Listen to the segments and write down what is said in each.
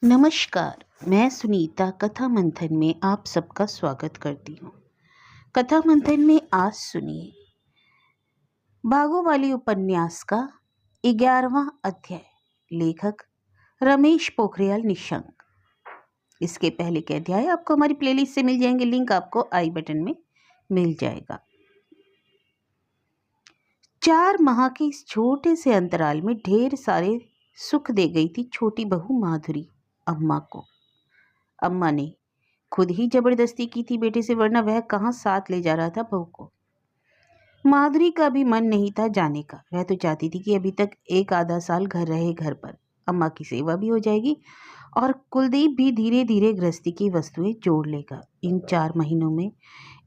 नमस्कार। मैं सुनीता कथा मंथन में आप सबका स्वागत करती हूँ। कथा मंथन में आज सुनिए भागोवाली उपन्यास का 11वां अध्याय। लेखक रमेश पोखरियाल निशंक। इसके पहले के अध्याय आपको हमारी प्लेलिस्ट से मिल जाएंगे, लिंक आपको आई बटन में मिल जाएगा। 4 माह के इस छोटे से अंतराल में ढेर सारे सुख दे गई थी छोटी बहू माधुरी अम्मा को। अम्मा ने खुद ही जबरदस्ती की थी बेटे से, वरना वह कहाँ साथ ले जा रहा था बहू को। माधुरी का भी मन नहीं था जाने का। वह तो चाहती थी कि अभी तक एक आधा साल घर रहे घर पर। अम्मा की सेवा भी हो जाएगी और कुलदीप भी धीरे धीरे गृहस्थी की वस्तुएं जोड़ लेगा। इन 4 महीनों में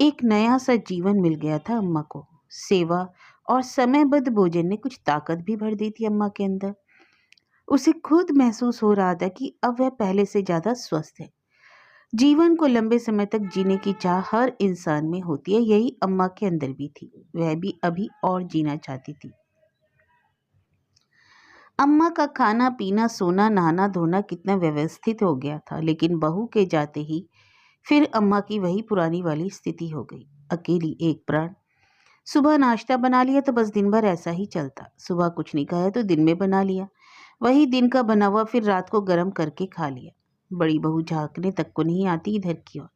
एक नया सा जीवन मिल गया था अम्मा को। सेवा और समयबद्ध भोजन ने कुछ ताकत भी भर दी थी अम्मा के अंदर। उसे खुद महसूस हो रहा था कि अब वह पहले से ज्यादा स्वस्थ है। जीवन को लंबे समय तक जीने की चाह हर इंसान में होती है, यही अम्मा के अंदर भी थी। वह भी अभी और जीना चाहती थी। अम्मा का खाना पीना सोना नहाना धोना कितना व्यवस्थित हो गया था, लेकिन बहू के जाते ही फिर अम्मा की वही पुरानी वाली स्थिति हो गई। अकेली एक प्राण। सुबह नाश्ता बना लिया तो बस दिन भर ऐसा ही चलता। सुबह कुछ नहीं खाया तो दिन में बना लिया, वही दिन का बना हुआ फिर रात को गर्म करके खा लिया। बड़ी बहू झांकने तक को नहीं आती इधर की ओर,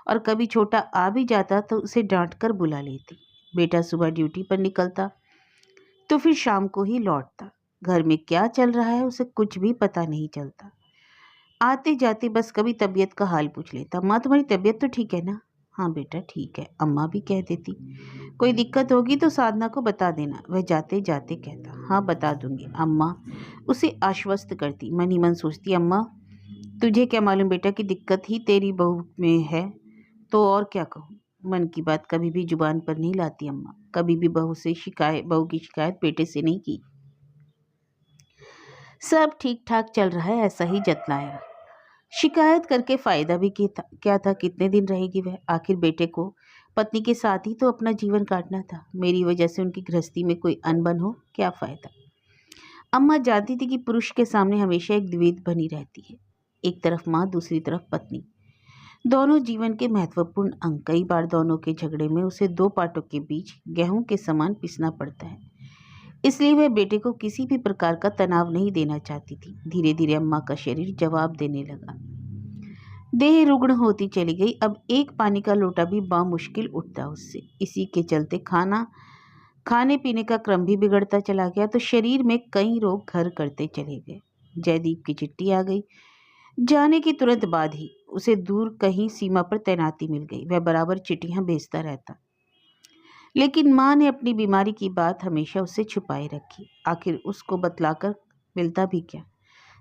और कभी छोटा आ भी जाता तो उसे डांट कर बुला लेती। बेटा सुबह ड्यूटी पर निकलता तो फिर शाम को ही लौटता। घर में क्या चल रहा है उसे कुछ भी पता नहीं चलता। आते जाते बस कभी तबीयत का हाल पूछ लेता। माँ तुम्हारी तबीयत तो ठीक है ना? हाँ बेटा ठीक है, अम्मा भी कह देती। कोई दिक्कत होगी तो साधना को बता देना, वह जाते जाते कहता। हाँ बता दूंगी, अम्मा उसे आश्वस्त करती। मन ही मन सोचती, अम्मा तुझे क्या मालूम बेटा कि दिक्कत ही तेरी बहू में है, तो और क्या कहूँ। मन की बात कभी भी जुबान पर नहीं लाती अम्मा। कभी भी बहू की शिकायत बेटे से नहीं की। सब ठीक ठाक चल रहा है ऐसा ही जतलाया। शिकायत करके फायदा भी क्या था? कितने दिन रहेगी वह? आखिर बेटे को पत्नी के साथ ही तो अपना जीवन काटना था। मेरी वजह से उनकी गृहस्थी में कोई अनबन हो, क्या फायदा। अम्मा जानती थी कि पुरुष के सामने हमेशा एक द्विध बनी रहती है, एक तरफ माँ दूसरी तरफ पत्नी। दोनों जीवन के महत्वपूर्ण अंग। कई बार दोनों के झगड़े में उसे 2 पाटों के बीच गेहूं के समान पिसना पड़ता है। इसलिए वह बेटे को किसी भी प्रकार का तनाव नहीं देना चाहती थी। धीरे धीरे अम्मा का शरीर जवाब देने लगा। देह रुग्ण होती चली गई। अब एक पानी का लोटा भी बामुश्किल उठता उससे। इसी के चलते खाने पीने का क्रम भी बिगड़ता चला गया, तो शरीर में कई रोग घर करते चले गए। जयदीप की चिट्ठी आ गई। जाने के तुरंत बाद ही उसे दूर कहीं सीमा पर तैनाती मिल गई। वह बराबर चिट्ठियां भेजता रहता, लेकिन माँ ने अपनी बीमारी की बात हमेशा उससे छुपाए रखी। आखिर उसको बतलाकर मिलता भी क्या?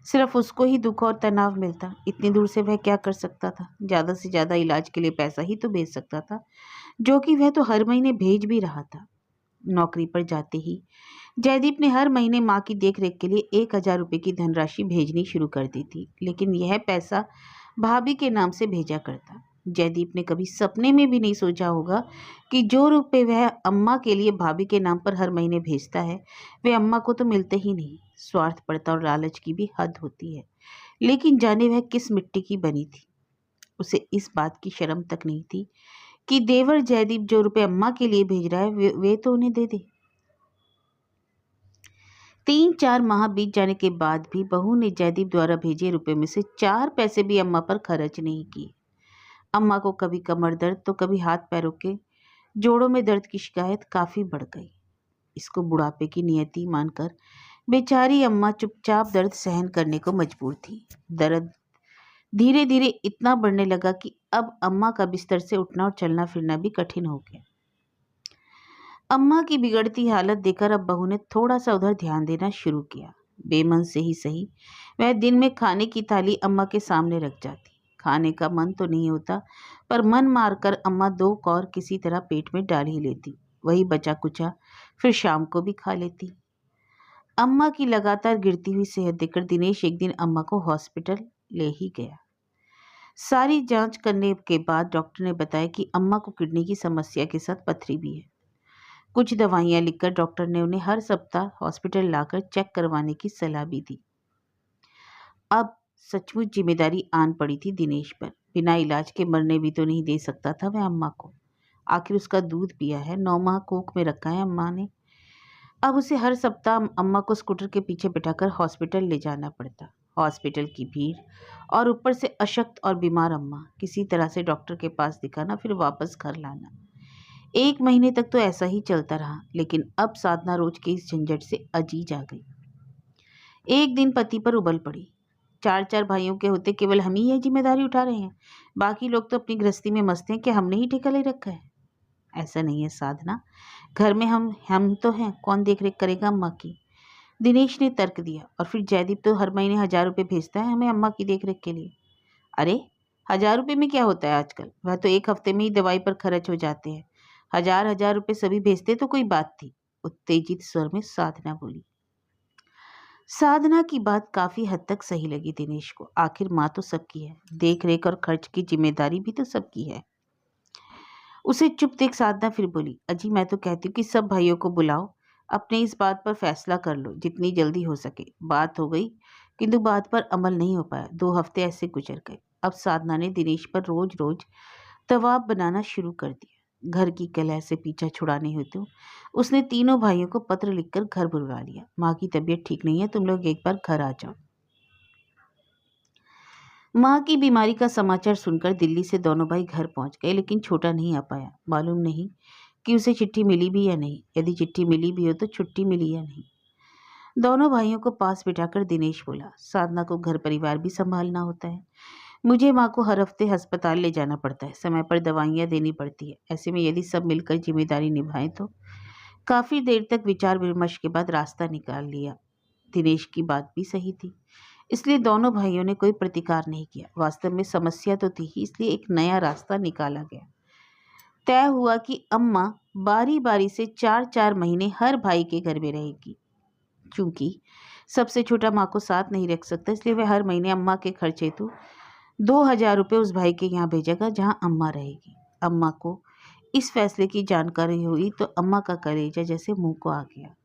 सिर्फ उसको ही दुख और तनाव मिलता। इतनी दूर से वह क्या कर सकता था? ज़्यादा से ज़्यादा इलाज के लिए पैसा ही तो भेज सकता था, जो कि वह तो हर महीने भेज भी रहा था। नौकरी पर जाते ही जयदीप ने हर महीने माँ की देखरेख के लिए 1,000 रुपये की धनराशि भेजनी शुरू कर दी थी, लेकिन यह पैसा भाभी के नाम से भेजा करता। जयदीप ने कभी सपने में भी नहीं सोचा होगा कि जो रुपए वह अम्मा के लिए भाभी के नाम पर हर महीने भेजता है, वे अम्मा को तो मिलते ही नहीं। स्वार्थपरता और लालच की भी हद होती है, लेकिन जाने वह किस मिट्टी की बनी थी। उसे इस बात की शर्म तक नहीं थी कि देवर जयदीप जो रुपए अम्मा के लिए भेज रहा है वे तो उन्हें दे दे। 3-4 माह बीत जाने के बाद भी बहू ने जयदीप द्वारा भेजे रुपए में से 4 पैसे भी अम्मा पर खर्च नहीं किए। अम्मा को कभी कमर दर्द तो कभी हाथ पैरों के जोड़ों में दर्द की शिकायत काफी बढ़ गई। इसको बुढ़ापे की नियति मानकर बेचारी अम्मा चुपचाप दर्द सहन करने को मजबूर थी। दर्द धीरे धीरे इतना बढ़ने लगा कि अब अम्मा का बिस्तर से उठना और चलना फिरना भी कठिन हो गया। अम्मा की बिगड़ती हालत देखकर अब बहू ने थोड़ा सा उधर ध्यान देना शुरू किया। बेमन से ही सही, वह दिन में खाने की थाली अम्मा के सामने रख जाती। खाने का मन तो नहीं होता, पर मन मारकर अम्मा 2 कौर किसी तरह पेट में डाल ही लेती। वही बचा कुचा फिर शाम को भी खा लेती। अम्मा की लगातार गिरती हुई सेहत देखकर दिनेश एक दिन अम्मा को हॉस्पिटल ले ही गया। सारी जांच करने के बाद डॉक्टर ने बताया कि अम्मा को किडनी की समस्या के साथ पथरी भी है। कुछ दवाइयां लिखकर डॉक्टर ने उन्हें हर सप्ताह हॉस्पिटल लाकर चेक करवाने की सलाह भी दी। अब सचमुच जिम्मेदारी आन पड़ी थी दिनेश पर। बिना इलाज के मरने भी तो नहीं दे सकता था वह अम्मा को। आखिर उसका दूध पिया है, 9 माह कोख में रखा है अम्मा ने। अब उसे हर सप्ताह अम्मा को स्कूटर के पीछे बिठाकर हॉस्पिटल ले जाना पड़ता। हॉस्पिटल की भीड़ और ऊपर से अशक्त और बीमार अम्मा, किसी तरह से डॉक्टर के पास दिखाना, फिर वापस घर लाना। 1 महीने तक तो ऐसा ही चलता रहा, लेकिन अब साधना रोज के इस झंझट से अजीज आ गई। एक दिन पति पर उबल पड़ी। 4 भाइयों के होते केवल हम ही यह जिम्मेदारी उठा रहे हैं, बाकी लोग तो अपनी गृहस्थी में मस्त हैं कि हमने ही ठेका ले रखा है। ऐसा नहीं है साधना, घर में हम तो हैं, कौन देख रेख करेगा अम्मा की? दिनेश ने तर्क दिया। और फिर जयदीप तो हर महीने 1000 रुपये भेजता है हमें अम्मा की देख रेख के लिए। अरे 1000 रुपये में क्या होता है आजकल, वह तो 1 हफ्ते में ही दवाई पर खर्च हो जाते हैं। 1000 रुपये सभी भेजते तो कोई बात थी, उत्तेजित स्वर में साधना बोली। साधना की बात काफी हद तक सही लगी दिनेश को। आखिर माँ तो सबकी है, देख रेख और खर्च की जिम्मेदारी भी तो सबकी है। उसे चुप देख साधना फिर बोली, अजी मैं तो कहती हूँ कि सब भाइयों को बुलाओ, अपने इस बात पर फैसला कर लो जितनी जल्दी हो सके। बात हो गई, किंतु बात पर अमल नहीं हो पाया। 2 हफ्ते ऐसे गुजर गए। अब साधना ने दिनेश पर रोज रोज दबाव बनाना शुरू कर दिया। घर की कलह से पीछा छुड़ाने हेतु उसने तीनों भाइयों को पत्र लिखकर घर बुलवा लिया। माँ की तबीयत ठीक नहीं है, तुम लोग एक बार घर आ जाओ। माँ की बीमारी का समाचार सुनकर दिल्ली से दोनों भाई घर पहुंच गए, लेकिन छोटा नहीं आ पाया। मालूम नहीं कि उसे चिट्ठी मिली भी या नहीं, यदि चिट्ठी मिली भी हो तो छुट्टी मिली या नहीं। दोनों भाइयों को पास बिठाकर दिनेश बोला, साधना को घर परिवार भी संभालना होता है। मुझे माँ को हर हफ्ते अस्पताल ले जाना पड़ता है, समय पर दवाइयाँ देनी पड़ती है। ऐसे में यदि सब मिलकर जिम्मेदारी निभाएं तो। काफी देर तक विचार विमर्श के बाद रास्ता निकाल लिया। दिनेश की बात भी सही थी, इसलिए दोनों भाइयों ने कोई प्रतिकार नहीं किया। वास्तव में समस्या तो थी ही, इसलिए एक नया रास्ता निकाला गया। तय हुआ कि अम्मा बारी बारी से 4 4 महीने हर भाई के घर में रहेगी। चूंकि सबसे छोटा माँ को साथ नहीं रख सकता, इसलिए वह हर महीने अम्मा के खर्च हेतु 2000 रुपये उस भाई के यहाँ भेजेगा जहाँ अम्मा रहेगी। अम्मा को इस फैसले की जानकारी हुई तो अम्मा का कलेजा जैसे मुंह को आ गया।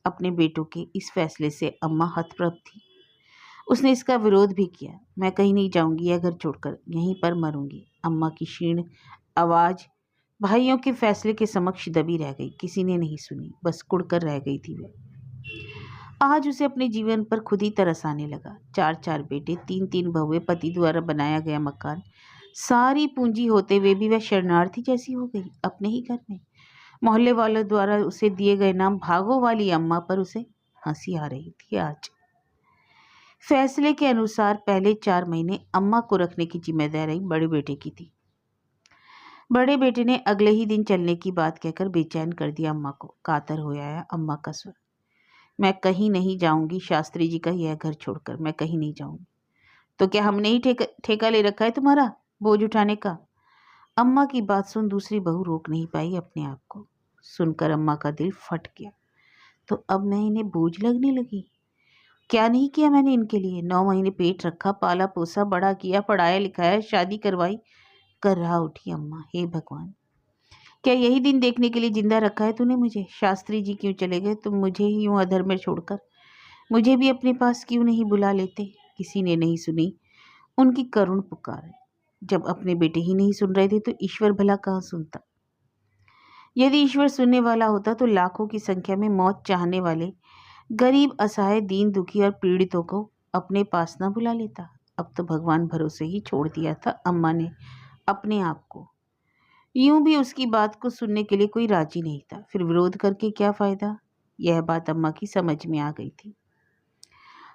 अपने बेटों के इस फैसले से अम्मा हतप्रभ थी। उसने इसका विरोध भी किया। मैं कहीं नहीं जाऊंगी, यह घर छोड़कर यहीं पर मरूंगी। अम्मा की क्षीण आवाज भाइयों के फैसले के समक्ष दबी रह गई। किसी ने नहीं सुनी, बस कुड़कर रह गई थी वह। आज उसे अपने जीवन पर खुद ही तरस आने लगा। 4 4 बेटे, 3 3 बहुएं, पति द्वारा बनाया गया मकान, सारी पूंजी होते हुए भी वह शरणार्थी जैसी हो गई अपने ही घर में। मोहल्ले वालों द्वारा उसे दिए गए नाम भागो वाली अम्मा पर उसे हंसी आ रही थी। आज फैसले के अनुसार पहले 4 महीने अम्मा को रखने की जिम्मेदारी बड़े बेटे की थी। बड़े बेटे ने अगले ही दिन चलने की बात कहकर बेचैन कर दिया अम्मा को। कातर हो आया अम्मा का स्वर। मैं कहीं नहीं जाऊंगी, शास्त्री जी का यह घर छोड़कर मैं कहीं नहीं जाऊंगी। तो क्या हमने ही ठेका ले रखा है तुम्हारा बोझ उठाने का? अम्मा की बात सुन दूसरी बहू रोक नहीं पाई अपने आप को। सुनकर अम्मा का दिल फट गया। तो अब मैं इन्हें बोझ लगने लगी? क्या नहीं किया मैंने इनके लिए? 9 महीने पेट रखा, पाला पोसा, बड़ा किया, पढ़ाया लिखाया, शादी करवाई। कर रहा उठी अम्मा, हे भगवान, क्या यही दिन देखने के लिए जिंदा रखा है तूने मुझे? शास्त्री जी क्यों चले गए तुम मुझे ही यूं अधर में छोड़कर? मुझे भी अपने पास क्यों नहीं बुला लेते? किसी ने नहीं सुनी उनकी करुण पुकार। जब अपने बेटे ही नहीं सुन रहे थे तो ईश्वर भला कहाँ सुनता? यदि ईश्वर सुनने वाला होता तो लाखों की संख्या में मौत चाहने वाले गरीब, असहाय, दीन, दुखी और पीड़ितों को अपने पास न बुला लेता। अब तो भगवान भरोसे ही छोड़ दिया था अम्मा ने अपने आप को। यूं भी उसकी बात को सुनने के लिए कोई राजी नहीं था। फिर विरोध करके क्या फायदा? यह बात अम्मा की समझ में आ गई थी।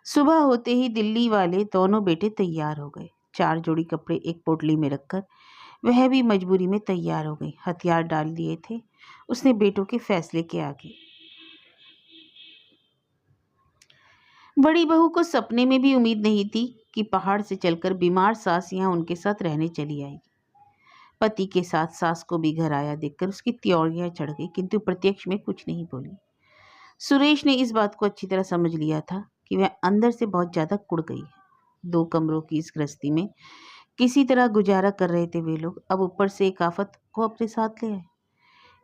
सुबह होते ही दिल्ली वाले दोनों बेटे तैयार हो गए। 4 जोड़ी कपड़े एक पोटली में रखकर वह भी मजबूरी में तैयार हो गई। हथियार डाल दिए थे उसने बेटों के फैसले के आगे। बड़ी बहू को सपने में भी उम्मीद नहीं थी कि पहाड़ से चलकर बीमार सास यहाँ उनके साथ रहने चली आएगी। पति के साथ सास को भी घर आया देखकर उसकी त्योरियां चढ़ गई, किंतु प्रत्यक्ष में कुछ नहीं बोली। सुरेश ने इस बात को अच्छी तरह समझ लिया था कि वह अंदर से बहुत ज्यादा कुड़ गई है। 2 कमरों की इस गृहस्थी में किसी तरह गुजारा कर रहे थे वे लोग, अब ऊपर से एक आफत को अपने साथ ले आए।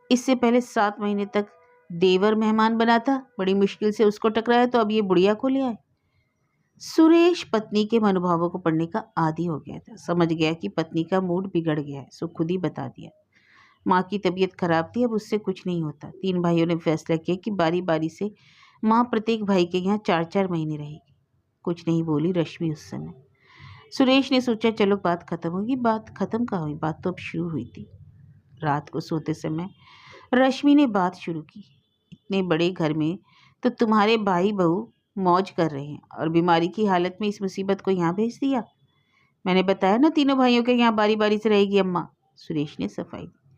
इससे पहले 7 महीने तक देवर मेहमान बना था, बड़ी मुश्किल से उसको टकराया, तो अब ये बुढ़िया को ले आए। सुरेश पत्नी के मनोभावों को पढ़ने का आदी हो गया था। समझ गया कि पत्नी का मूड बिगड़ गया है, सो खुद ही बता दिया। माँ की तबीयत खराब थी, अब उससे कुछ नहीं होता। तीन भाइयों ने फैसला किया कि बारी बारी से माँ प्रत्येक भाई के यहाँ 4-4 महीने रहेगी। कुछ नहीं बोली रश्मि उस समय। सुरेश ने सोचा चलो बात खत्म होगी। बात खत्म कहाँ हुई, बात तो अब शुरू हुई थी। रात को सोते समय रश्मि ने बात शुरू की। इतने बड़े घर में तो तुम्हारे भाई बहू मौज कर रहे हैं और बीमारी की हालत में इस मुसीबत को यहाँ भेज दिया। मैंने बताया ना तीनों भाइयों के यहाँ बारी बारी से रहेगी अम्मा। सुरेश ने सफाई दी।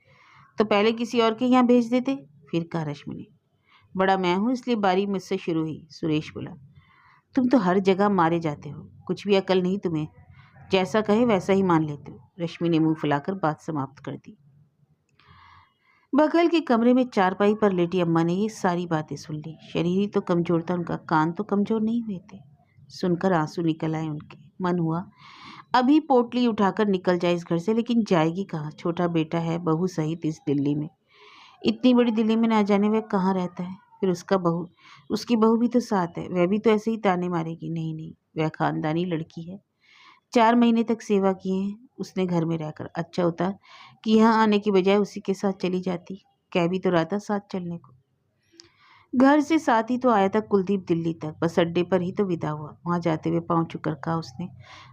तो पहले किसी और के यहाँ भेज देते, फिर कहा रश्मि ने। बड़ा मैं हूँ इसलिए बारी मुझसे शुरू हुई, सुरेश बोला। तुम तो हर जगह मारे जाते हो, कुछ भी अकल नहीं तुम्हें। जैसा कहे वैसा ही मान लेते हो। रश्मि ने मुंह फुलाकर बात समाप्त कर दी। बगल के कमरे में चारपाई पर लेटी अम्मा ने ये सारी बातें सुन ली। शरीर ही तो कमजोर था उनका, कान तो कमजोर नहीं हुए थे। सुनकर आंसू निकल आए उनके। मन हुआ अभी पोटली उठाकर निकल जाए इस घर से, लेकिन जाएगी कहाँ। छोटा बेटा है, बहू सहित इस दिल्ली में। इतनी बड़ी दिल्ली में ना जाने वह कहाँ रहता है। फिर उसकी बहू भी तो साथ है, वह भी तो ऐसे ही ताने मारेगी। नहीं नहीं, वह खानदानी लड़की है। 4 महीने तक सेवा किए हैं उसने घर में रहकर। अच्छा होता कि यहाँ आने की बजाय उसी के साथ चली जाती। कह भी तो रहा था साथ चलने को। घर से साथ ही तो आया था कुलदीप दिल्ली तक। बस अड्डे पर ही तो विदा हुआ। वहाँ जाते हुए पाँव छूकर कहा उसने,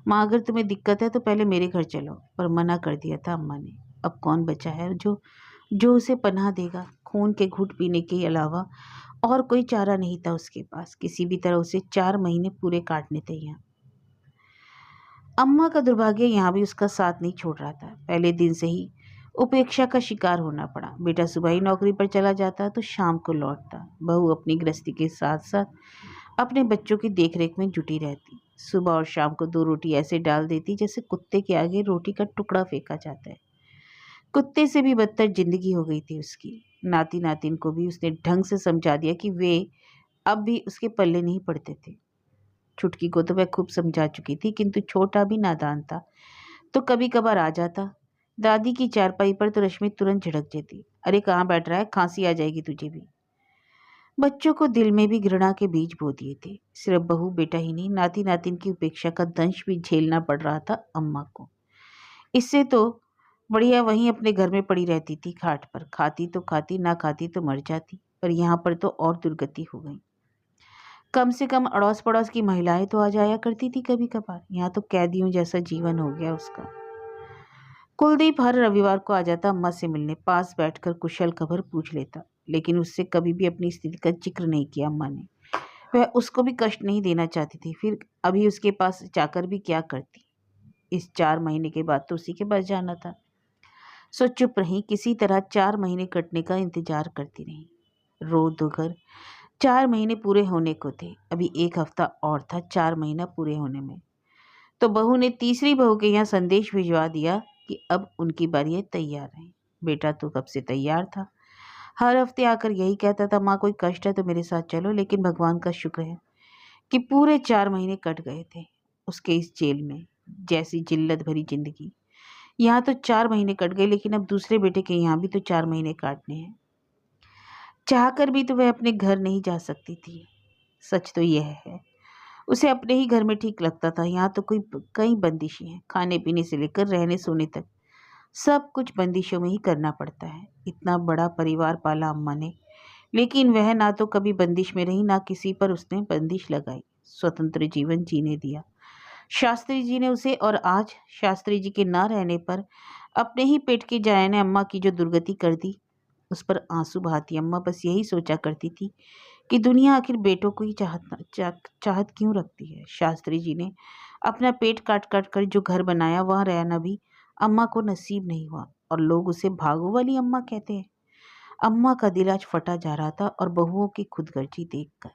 माँ अगर तुम्हें दिक्कत है तो पहले मेरे घर चलो। पर मना कर दिया था अम्मा ने। अब कौन बचा है जो जो उसे पनाह देगा। खून के घूंट पीने के अलावा और कोई चारा नहीं था उसके पास। किसी भी तरह उसे 4 महीने पूरे काटने थे यहाँ। अम्मा का दुर्भाग्य यहाँ भी उसका साथ नहीं छोड़ रहा था। पहले दिन से ही उपेक्षा का शिकार होना पड़ा। बेटा सुबह ही नौकरी पर चला जाता तो शाम को लौटता। बहू अपनी गृहस्थी के साथ साथ अपने बच्चों की देखरेख में जुटी रहती। सुबह और शाम को 2 रोटी ऐसे डाल देती जैसे कुत्ते के आगे रोटी का टुकड़ा फेंका जाता है। कुत्ते से भी बदतर जिंदगी हो गई थी उसकी। नाती नातिन को भी उसने ढंग से समझा दिया कि वे अब भी उसके पल्ले नहीं पड़ते थे। छुटकी को तो वह खूब समझा चुकी थी, किंतु छोटा भी नादान था तो कभी कभार आ जाता। दादी की चारपाई पर तो रश्मि तुरंत झिड़क देती। अरे कहाँ बैठ रहा है, खांसी आ जाएगी तुझे भी। बच्चों को दिल में भी घृणा के बीज बो दिए थे। सिर्फ बहू बेटा ही नहीं, नाती नातिन की उपेक्षा का दंश भी झेलना पड़ रहा था अम्मा को। इससे तो बढ़िया वहीं अपने घर में पड़ी रहती थी खाट पर। खाती तो खाती, ना खाती तो मर जाती। पर यहाँ पर तो और दुर्गति हो गई। कम से कम अड़ोस पड़ोस की महिलाएं तो आ जाया करती थी कभी कभार। यहाँ तो कैदियों जैसा जीवन हो गया उसका। कुलदीप हर रविवार को आ जाता अम्मा से मिलने। पास बैठकर कुशल खबर पूछ लेता, लेकिन उससे कभी भी अपनी स्थिति का जिक्र नहीं किया अम्मा ने। वह उसको भी कष्ट नहीं देना चाहती थी। फिर अभी उसके पास जाकर भी क्या करती। इस 4 महीने के बाद तो उसी के पास जाना था। सो चुप रही। किसी तरह 4 महीने कटने का इंतजार करती रही। रो दो घर 4 महीने पूरे होने को थे। अभी एक हफ्ता और था 4 महीना पूरे होने में। तो बहू ने तीसरी बहू के यहाँ संदेश भिजवा दिया कि अब उनकी बारी तैयार है। बेटा तो कब से तैयार था। हर हफ्ते आकर यही कहता था, माँ कोई कष्ट है तो मेरे साथ चलो। लेकिन भगवान का शुक्र है कि पूरे 4 महीने कट गए थे उसके इस जेल में। जैसी जिल्लत भरी जिंदगी। यहाँ तो 4 महीने कट गए, लेकिन अब दूसरे बेटे के यहाँ भी तो 4 महीने काटने हैं। चाहकर भी तो वह अपने घर नहीं जा सकती थी। सच तो यह है उसे अपने ही घर में ठीक लगता था। यहाँ तो कई बंदिशें हैं। खाने पीने से लेकर रहने सोने तक सब कुछ बंदिशों में ही करना पड़ता है। इतना बड़ा परिवार पाला अम्मा ने, लेकिन वह ना तो कभी बंदिश में रही, ना किसी पर उसने बंदिश लगाई। स्वतंत्र जीवन जीने दिया शास्त्री जी ने उसे। और आज शास्त्री जी के ना रहने पर अपने ही पेट की जाया ने अम्मा की जो दुर्गति कर दी, उस पर आंसू बहाती अम्मा बस यही सोचा करती थी कि दुनिया आखिर बेटों को ही चाहत क्यों रखती है। शास्त्री जी ने अपना पेट काट काट कर जो घर बनाया, वहाँ रहना भी अम्मा को नसीब नहीं हुआ। और लोग उसे भागो वाली अम्मा कहते हैं। अम्मा का दिल आज फटा जा रहा था और बहुओं की खुदगर्जी देखकर।